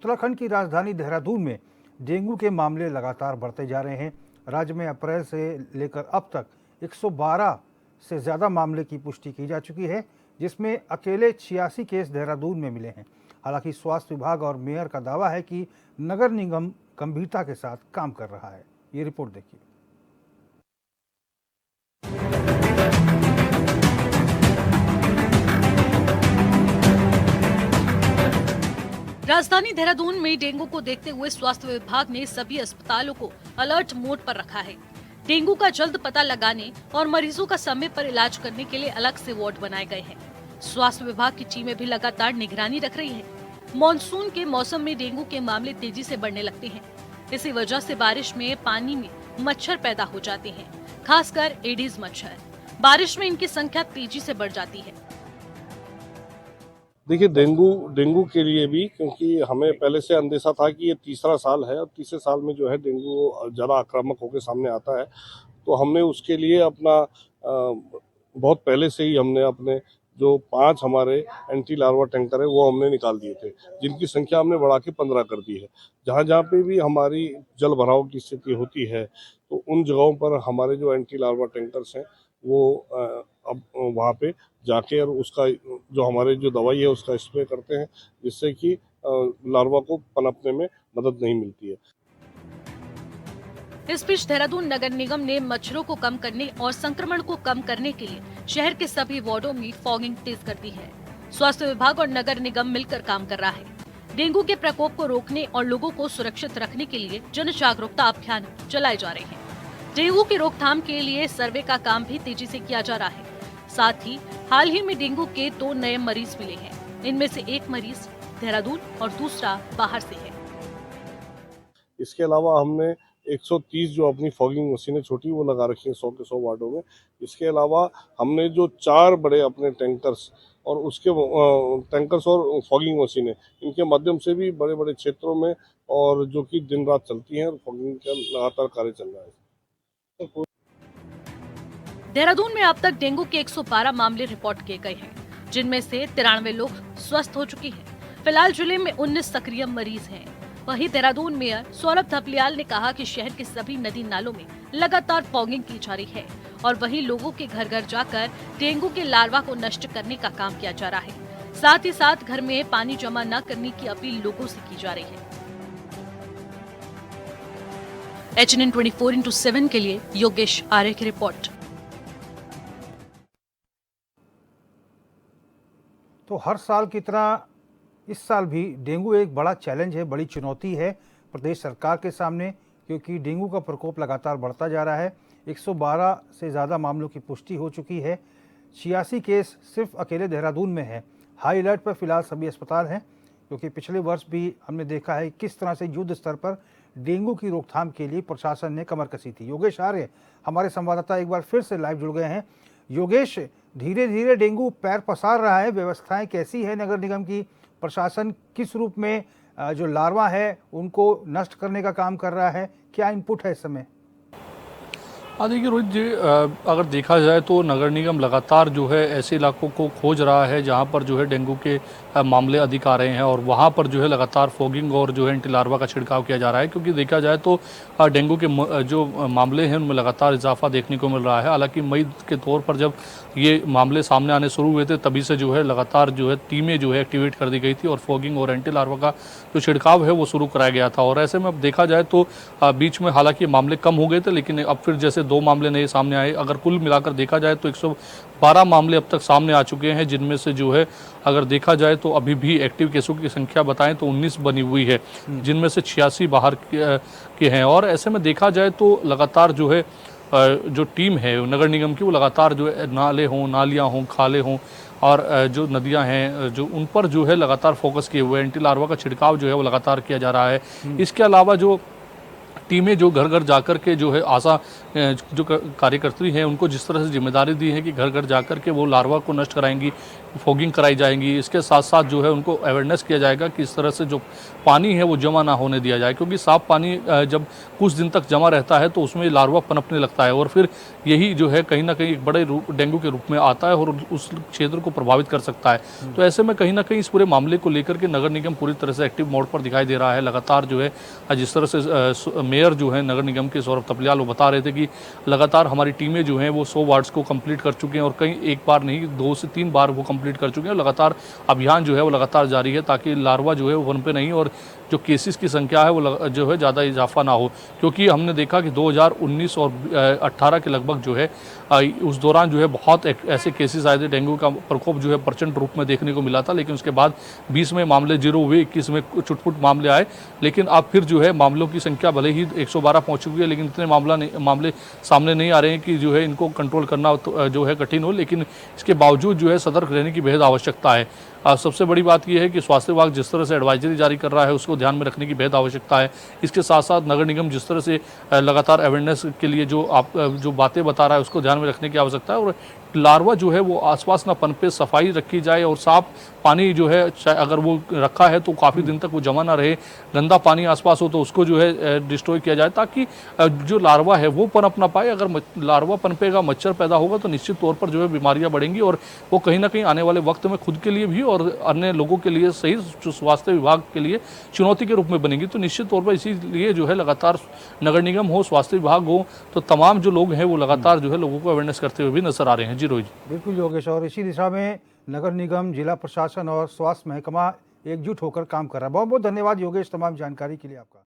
उत्तराखंड की राजधानी देहरादून में डेंगू के मामले लगातार बढ़ते जा रहे हैं। राज्य में अप्रैल से लेकर अब तक 112 से ज़्यादा मामले की पुष्टि की जा चुकी है, जिसमें अकेले 86 केस देहरादून में मिले हैं। हालांकि स्वास्थ्य विभाग और मेयर का दावा है कि नगर निगम गंभीरता के साथ काम कर रहा है। ये रिपोर्ट देखिए। राजधानी देहरादून में डेंगू को देखते हुए स्वास्थ्य विभाग ने सभी अस्पतालों को अलर्ट मोड पर रखा है। डेंगू का जल्द पता लगाने और मरीजों का समय पर इलाज करने के लिए अलग से वार्ड बनाए गए हैं। स्वास्थ्य विभाग की टीमें भी लगातार निगरानी रख रही है। मॉनसून के मौसम में डेंगू के मामले तेजी से बढ़ने लगते हैं। इसी वजह से बारिश में पानी में मच्छर पैदा हो जाते हैं, खासकर एडीज मच्छर। बारिश में इनकी संख्या तेजी से बढ़ जाती है। देखिए, डेंगू के लिए भी, क्योंकि हमें पहले से अंदेशा था कि ये तीसरा साल है और तीसरे साल में जो है डेंगू ज़्यादा आक्रामक होकर सामने आता है, तो हमने उसके लिए अपना बहुत पहले से ही हमने अपने जो 5 हमारे एंटी लार्वा टैंकर है वो हमने निकाल दिए थे, जिनकी संख्या हमने बढ़ा के 15 कर दी है। जहाँ जहाँ पे भी हमारी जल भराव की स्थिति होती है, तो उन जगहों पर हमारे जो एंटी लार्वा टैंकर्स हैं वो अब वहाँ पे जाके और उसका जो हमारे जो दवाई है उसका स्प्रे करते हैं, जिससे कि लार्वा को पनपने में मदद नहीं मिलती है। इस बीच देहरादून नगर निगम ने मच्छरों को कम करने और संक्रमण को कम करने के लिए शहर के सभी वार्डों में फॉगिंग तेज कर दी है। स्वास्थ्य विभाग और नगर निगम मिलकर काम कर रहा है। डेंगू के प्रकोप को रोकने और लोगों को सुरक्षित रखने के लिए जन जागरूकता अभियान चलाए जा रहे हैं। डेंगू की रोकथाम के लिए सर्वे का काम भी तेजी से किया जा रहा है। साथ ही हाल ही में डेंगू के 2 नए मरीज मिले हैं। इनमें से एक मरीज देहरादून और दूसरा बाहर से है। इसके अलावा हमने 130 जो अपनी फॉगिंग मशीनें छोटी वो लगा रखी हैं 100 के 100 वार्डों में। इसके अलावा हमने जो 4 बड़े अपने टैंकर्स और उसके टैंकर्स और फॉगिंग मशीनें, इनके माध्यम से भी बड़े बड़े क्षेत्रों में और जो कि दिन रात चलती हैं और फॉगिंग का लगातार कार्य चल रहा है। देहरादून में अब तक डेंगू के 112 मामले रिपोर्ट किए गए हैं, जिनमें से 93 लोग स्वस्थ हो चुके हैं। फिलहाल जिले में 19 सक्रिय मरीज हैं। वहीं देहरादून मेयर सौरभ धपलियाल ने कहा कि शहर के सभी नदी नालों में लगातार फॉगिंग की जा रही है और वहीं लोगों के घर घर जाकर डेंगू के लार्वा को नष्ट करने का काम किया जा रहा है। साथ ही साथ घर में पानी जमा न करने की अपील लोगों से की जा रही है। HNN 24/7 के लिए योगेश आर्य की रिपोर्ट। तो हर साल की तरह इस साल भी डेंगू एक बड़ा चैलेंज है, बड़ी चुनौती है प्रदेश सरकार के सामने, क्योंकि डेंगू का प्रकोप लगातार बढ़ता जा रहा है। 112 से ज़्यादा मामलों की पुष्टि हो चुकी है। 86 केस सिर्फ अकेले देहरादून में है। हाई अलर्ट पर फिलहाल सभी अस्पताल हैं, क्योंकि पिछले वर्ष भी हमने देखा है किस तरह से युद्ध स्तर पर डेंगू की रोकथाम के लिए प्रशासन ने कमर कसी थी। योगेश आर्य हमारे संवाददाता एक बार फिर से लाइव जुड़ गए हैं। योगेश, धीरे धीरे डेंगू पैर पसार रहा है, व्यवस्थाएं कैसी है नगर निगम की? प्रशासन किस रूप में जो लार्वा है उनको नष्ट करने का काम कर रहा है? क्या इनपुट है इस समय? हाँ, देखिए रोहित जी, अगर देखा जाए तो नगर निगम लगातार जो है ऐसे इलाकों को खोज रहा है जहाँ पर जो है डेंगू के मामले अधिक आ रहे हैं और वहाँ पर जो है लगातार फॉगिंग और जो है एंटी लार्वा का छिड़काव किया जा रहा है, क्योंकि देखा जाए तो डेंगू के जो मामले हैं उनमें लगातार इजाफा देखने को मिल रहा है। हालांकि मई के तौर पर जब ये मामले सामने आने शुरू हुए थे तभी से जो है लगातार जो है टीमें जो है एक्टिवेट कर दी गई थी और फॉगिंग और एंटी लार्वा का जो छिड़काव है वो शुरू कराया गया था। और ऐसे में अब देखा जाए तो बीच में हालांकि मामले कम हो गए थे, लेकिन अब फिर जैसे 2 मामले नए सामने आए। अगर कुल मिलाकर देखा जाए तो 112 मामले अब तक सामने आ चुके हैं, जिनमें से जो है अगर देखा जाए तो अभी भी एक्टिव केसों की संख्या बताएं तो 19 बनी हुई है, जिनमें से 86 बाहर के हैं। और ऐसे में देखा जाए तो लगातार जो है जो टीम है नगर निगम की वो लगातार जो है नाले हों, नालियाँ हों, खाले हों और जो नदियां हैं जो उन पर जो है लगातार फोकस किए हुए एंटी लार्वा का छिड़काव जो है वो लगातार किया जा रहा है। इसके अलावा जो टीमें जो घर घर जाकर के जो है आशा जो कार्यकर्त्री हैं उनको जिस तरह से जिम्मेदारी दी है कि घर घर जाकर के वो लार्वा को नष्ट कराएंगी, फॉगिंग कराई जाएंगी। इसके साथ साथ जो है उनको अवेयरनेस किया जाएगा कि इस तरह से जो पानी है वो जमा ना होने दिया जाए, क्योंकि साफ पानी जब कुछ दिन तक जमा रहता है तो उसमें लार्वा पनपने लगता है और फिर यही जो है कहीं ना कहीं एक बड़े डेंगू के रूप में आता है और उस क्षेत्र को प्रभावित कर सकता है। तो ऐसे में कहीं ना कहीं इस पूरे मामले को लेकर के नगर निगम पूरी तरह से एक्टिव मोड पर दिखाई दे रहा है। लगातार जो है जिस तरह से मेयर जो है नगर निगम के सौरभ तपलियाल वो बता रहे थे कि लगातार हमारी टीमें जो हैं वो 100 वार्ड्स को कंप्लीट कर चुके हैं और कहीं एक बार नहीं 2 से 3 बार वो कंप्लीट कर चुके हैं। लगातार अभियान जो है वो लगातार जारी है ताकि लार्वा जो है वो वन पे नहीं और जो केसेस की संख्या है वो जो है ज़्यादा इजाफा ना हो, क्योंकि हमने देखा कि 2019 और 18 के लगभग जो है उस दौरान जो है बहुत ऐसे केसेस आए थे, डेंगू का प्रकोप जो है प्रचंड रूप में देखने को मिला था। लेकिन उसके बाद 20 में मामले 0 हुए, 21 में छुटपुट मामले आए, लेकिन अब फिर जो है मामलों की संख्या भले ही 112 पहुंच चुकी है, लेकिन इतने मामले सामने नहीं आ रहे हैं कि जो है इनको कंट्रोल करना जो है कठिन हो। लेकिन इसके बावजूद जो है सतर्क रहने की बेहद आवश्यकता है। सबसे बड़ी बात यह है कि स्वास्थ्य विभाग जिस तरह से एडवाइजरी जारी कर रहा है उसको ध्यान में रखने की बेहद आवश्यकता है। इसके साथ साथ नगर निगम जिस तरह से लगातार अवेयरनेस के लिए जो बातें बता रहा है उसको ध्यान में रखने की आवश्यकता है और लार्वा जो है वो आसपास ना पनपे, सफाई रखी जाए और साफ पानी जो है अगर वो रखा है तो काफ़ी दिन तक वो जमा ना रहे, गंदा पानी आसपास हो तो उसको जो है डिस्ट्रॉय किया जाए ताकि जो लार्वा है वो पनप ना पाए। अगर लार्वा पनपेगा, मच्छर पैदा होगा तो निश्चित तौर पर जो है बीमारियां बढ़ेंगी और वो कहीं ना कहीं आने वाले वक्त में खुद के लिए भी और अन्य लोगों के लिए सही स्वास्थ्य विभाग के लिए चुनौती के रूप में बनेगी। तो निश्चित तौर पर इसीलिए जो है लगातार नगर निगम हो, स्वास्थ्य विभाग हो, तो तमाम जो लोग हैं वो लगातार जो है लोगों को अवेयरनेस करते हुए भी नजर आ रहे हैं। जी रोहित। बिल्कुल योगेश, और इसी दिशा में नगर निगम, जिला प्रशासन और स्वास्थ्य महकमा एकजुट होकर काम कर रहा है। बहुत बहुत धन्यवाद योगेश तमाम जानकारी के लिए आपका।